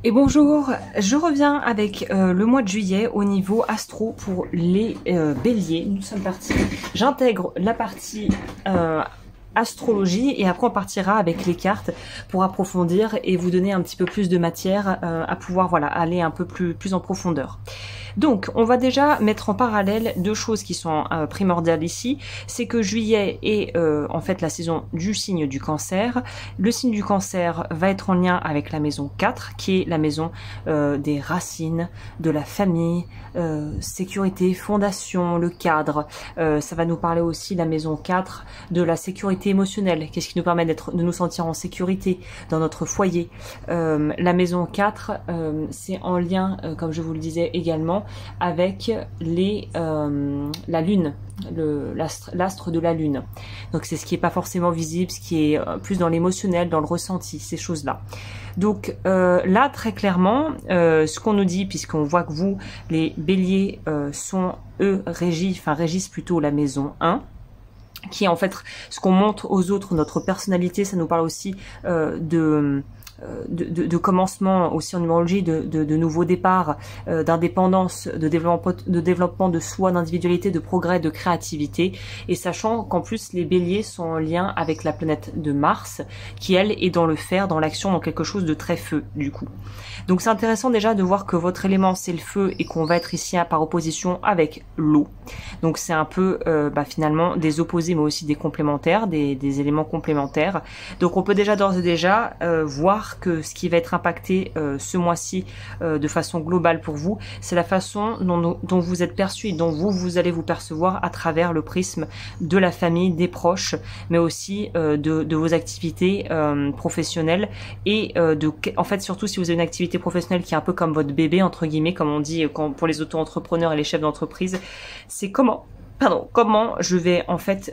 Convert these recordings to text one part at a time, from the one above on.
Et bonjour, je reviens avec le mois de juillet au niveau astro pour les béliers. Nous sommes partis, j'intègre la partie astrologie et après on partira avec les cartes pour approfondir et vous donner un petit peu plus de matière à pouvoir voilà aller un peu plus en profondeur. Donc, on va déjà mettre en parallèle deux choses qui sont primordiales ici. C'est que juillet est en fait la saison du signe du cancer. Le signe du cancer va être en lien avec la maison 4, qui est la maison des racines, de la famille, sécurité, fondation, le cadre. Ça va nous parler aussi, la maison 4, de la sécurité émotionnelle. Qu'est-ce qui nous permet de nous sentir en sécurité dans notre foyer. La maison 4, c'est en lien, comme je vous le disais également, avec la lune, l'astre de la lune. Donc c'est ce qui est pas forcément visible, ce qui est plus dans l'émotionnel, dans le ressenti, ces choses-là. Donc là, très clairement, ce qu'on nous dit, puisqu'on voit que vous, les béliers, sont eux régissent plutôt la maison 1, qui est en fait ce qu'on montre aux autres, notre personnalité. Ça nous parle aussi de commencement aussi en numérologie, de nouveaux départs, d'indépendance, de développement de soi, d'individualité, de progrès, de créativité, et sachant qu'en plus les béliers sont en lien avec la planète de Mars, qui elle est dans le faire, dans l'action, dans quelque chose de très feu du coup. Donc c'est intéressant déjà de voir que votre élément c'est le feu et qu'on va être ici par opposition avec l'eau. Donc c'est un peu finalement des opposés mais aussi des complémentaires, des éléments complémentaires. Donc on peut déjà d'ores et déjà voir que ce qui va être impacté ce mois-ci de façon globale pour vous, c'est la façon dont vous êtes perçu et dont vous allez vous percevoir à travers le prisme de la famille, des proches, mais aussi de vos activités professionnelles et en fait surtout si vous avez une activité professionnelle qui est un peu comme votre bébé entre guillemets, comme on dit pour les auto-entrepreneurs et les chefs d'entreprise, c'est comment je vais en fait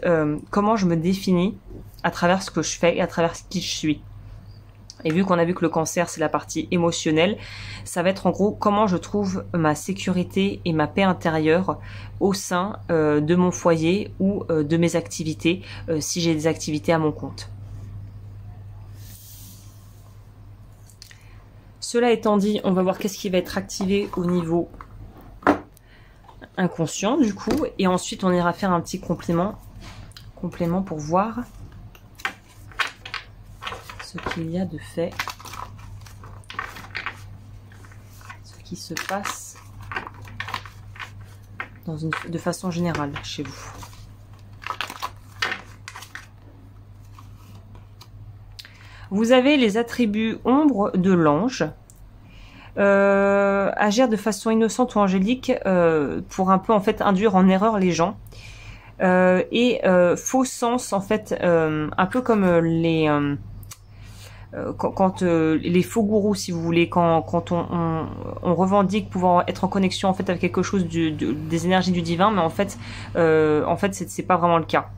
comment je me définis à travers ce que je fais et à travers qui je suis. Et vu qu'on a vu que le cancer, c'est la partie émotionnelle, ça va être en gros comment je trouve ma sécurité et ma paix intérieure au sein de mon foyer ou de mes activités, si j'ai des activités à mon compte. Cela étant dit, on va voir qu'est-ce qui va être activé au niveau inconscient du coup, et ensuite on ira faire un petit complément pour voir ce qu'il y a de fait, ce qui se passe de façon générale chez vous. Vous avez les attributs ombre de l'ange. Agir de façon innocente ou angélique pour un peu en fait induire en erreur les gens. Et faux sens en fait, un peu comme quand les faux gourous, si vous voulez, quand on revendique pouvoir être en connexion en fait avec quelque chose des énergies du divin, mais en fait c'est pas vraiment le cas.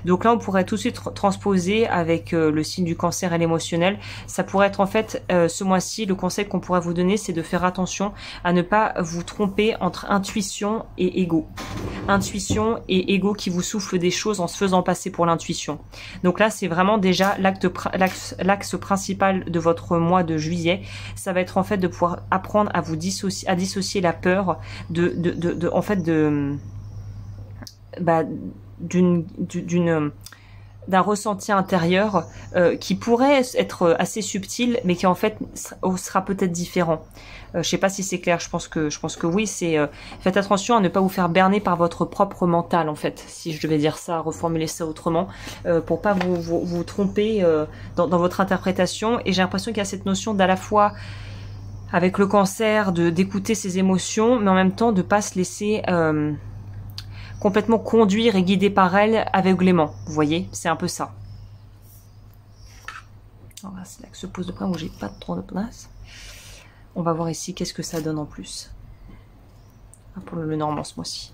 Donc là on pourrait tout de suite transposer avec le signe du cancer et l'émotionnel. Ça pourrait être en fait ce mois-ci, le conseil qu'on pourrait vous donner, c'est de faire attention à ne pas vous tromper entre intuition et ego. Intuition et ego qui vous souffle des choses en se faisant passer pour l'intuition. Donc là c'est vraiment déjà l'axe principal de votre mois de juillet. Ça va être en fait de pouvoir apprendre à vous dissocier la peur d'un ressenti intérieur qui pourrait être assez subtil, mais qui en fait sera peut-être différent. Je sais pas si c'est clair. Je pense que oui. Faites attention à ne pas vous faire berner par votre propre mental en fait. Si je devais dire ça, reformuler ça autrement, pour pas vous tromper dans votre interprétation. Et j'ai l'impression qu'il y a cette notion d'à la fois avec le cancer d'écouter ses émotions, mais en même temps de pas se laisser complètement conduire et guider par elle aveuglément. Vous voyez, c'est un peu ça. Alors, c'est là que se pose le problème où j'ai pas trop de place. On va voir ici qu'est-ce que ça donne en plus pour le Normand ce mois-ci.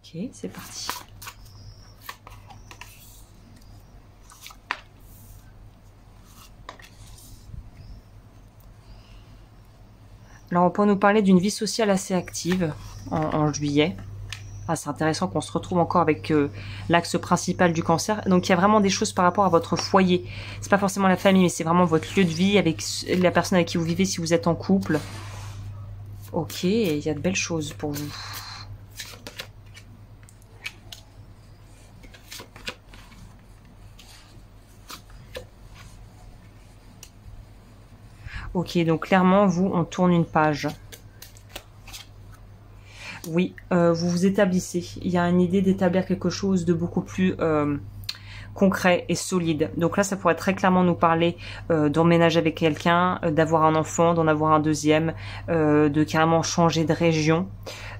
Ok, c'est parti. Alors on peut nous parler d'une vie sociale assez active en juillet. Ah, c'est intéressant qu'on se retrouve encore avec l'axe principal du cancer. Donc il y a vraiment des choses par rapport à votre foyer. C'est pas forcément la famille, mais c'est vraiment votre lieu de vie avec la personne avec qui vous vivez si vous êtes en couple. Ok, il y a de belles choses pour vous. Ok, donc clairement, vous, on tourne une page. Oui, vous vous établissez. Il y a une idée d'établir quelque chose de beaucoup plus concret et solide. Donc là, ça pourrait très clairement nous parler d'emménager avec quelqu'un, d'avoir un enfant, d'en avoir un deuxième, de carrément changer de région.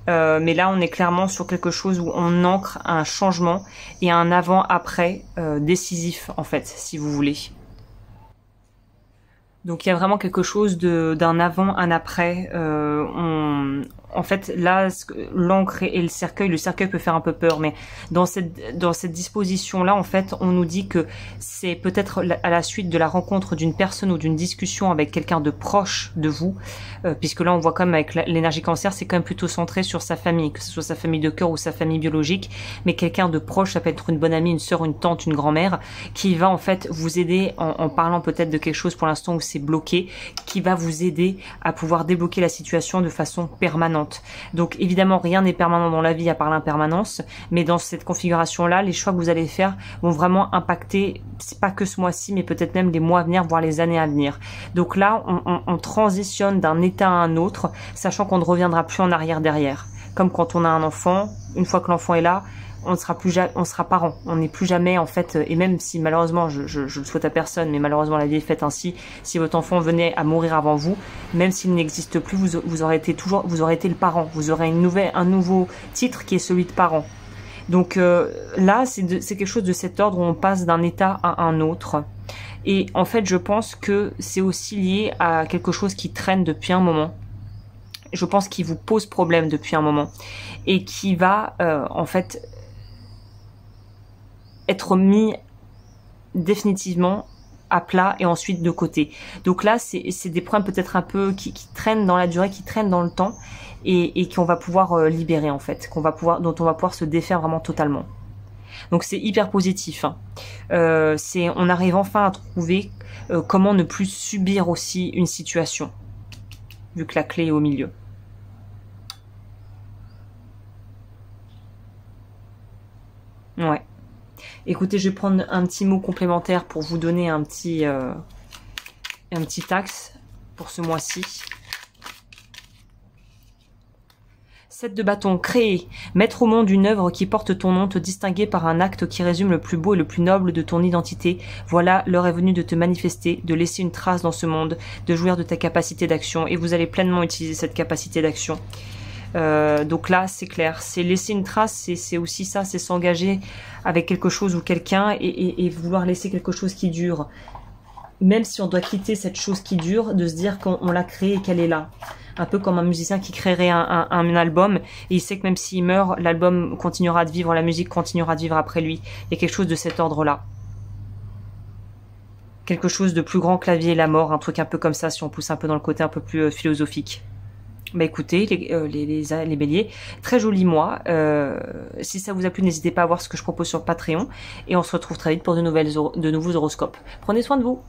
Mais là, on est clairement sur quelque chose où on ancre un changement et un avant-après décisif, en fait, si vous voulez. Donc il y a vraiment quelque chose d'un avant, un après. En fait, là, l'encre et le cercueil peut faire un peu peur, mais dans cette disposition-là, en fait, on nous dit que c'est peut-être à la suite de la rencontre d'une personne ou d'une discussion avec quelqu'un de proche de vous, puisque là, on voit quand même avec l'énergie cancer, c'est quand même plutôt centré sur sa famille, que ce soit sa famille de cœur ou sa famille biologique, mais quelqu'un de proche, ça peut être une bonne amie, une sœur, une tante, une grand-mère, qui va en fait vous aider en parlant peut-être de quelque chose pour l'instant où c'est bloqué, qui va vous aider à pouvoir débloquer la situation de façon permanente. Donc évidemment, rien n'est permanent dans la vie à part l'impermanence, mais dans cette configuration-là, les choix que vous allez faire vont vraiment impacter, c'est pas que ce mois-ci, mais peut-être même les mois à venir, voire les années à venir. Donc là, on transitionne d'un état à un autre, sachant qu'on ne reviendra plus en arrière derrière. Comme quand on a un enfant, une fois que l'enfant est là, on sera parent, on n'est plus jamais en fait, et même si malheureusement, je le souhaite à personne, mais malheureusement la vie est faite ainsi, si votre enfant venait à mourir avant vous, même s'il n'existe plus, vous aurez été le parent, vous aurez un nouveau titre qui est celui de parent. Donc là, c'est quelque chose de cet ordre où on passe d'un état à un autre. Et en fait, je pense que c'est aussi lié à quelque chose qui traîne depuis un moment. Je pense qu'il vous pose problème depuis un moment et qui va en fait être mis définitivement à plat et ensuite de côté. Donc là, c'est des problèmes peut-être un peu qui traînent dans la durée, qui traînent dans le temps et qu'on va pouvoir libérer en fait, dont on va pouvoir se défaire vraiment totalement. Donc c'est hyper positif. Hein. On arrive enfin à trouver comment ne plus subir aussi une situation, vu que la clé est au milieu. Ouais. Écoutez, je vais prendre un petit mot complémentaire pour vous donner un petit axe pour ce mois-ci. 7 de bâton, créer, mettre au monde une œuvre qui porte ton nom, te distinguer par un acte qui résume le plus beau et le plus noble de ton identité. Voilà, l'heure est venue de te manifester, de laisser une trace dans ce monde, de jouir de ta capacité d'action et vous allez pleinement utiliser cette capacité d'action. Donc là, c'est clair, c'est laisser une trace, c'est aussi ça, c'est s'engager avec quelque chose ou quelqu'un et vouloir laisser quelque chose qui dure. Même si on doit quitter cette chose qui dure, de se dire qu'on l'a créée et qu'elle est là. Un peu comme un musicien qui créerait un album et il sait que même s'il meurt, l'album continuera de vivre, la musique continuera de vivre après lui. Il y a quelque chose de cet ordre-là. Quelque chose de plus grand que la vie et la mort, un truc un peu comme ça si on pousse un peu dans le côté un peu plus philosophique. Bah écoutez, les béliers, très joli mois. Si ça vous a plu, n'hésitez pas à voir ce que je propose sur Patreon. Et on se retrouve très vite pour de nouveaux horoscopes. Prenez soin de vous.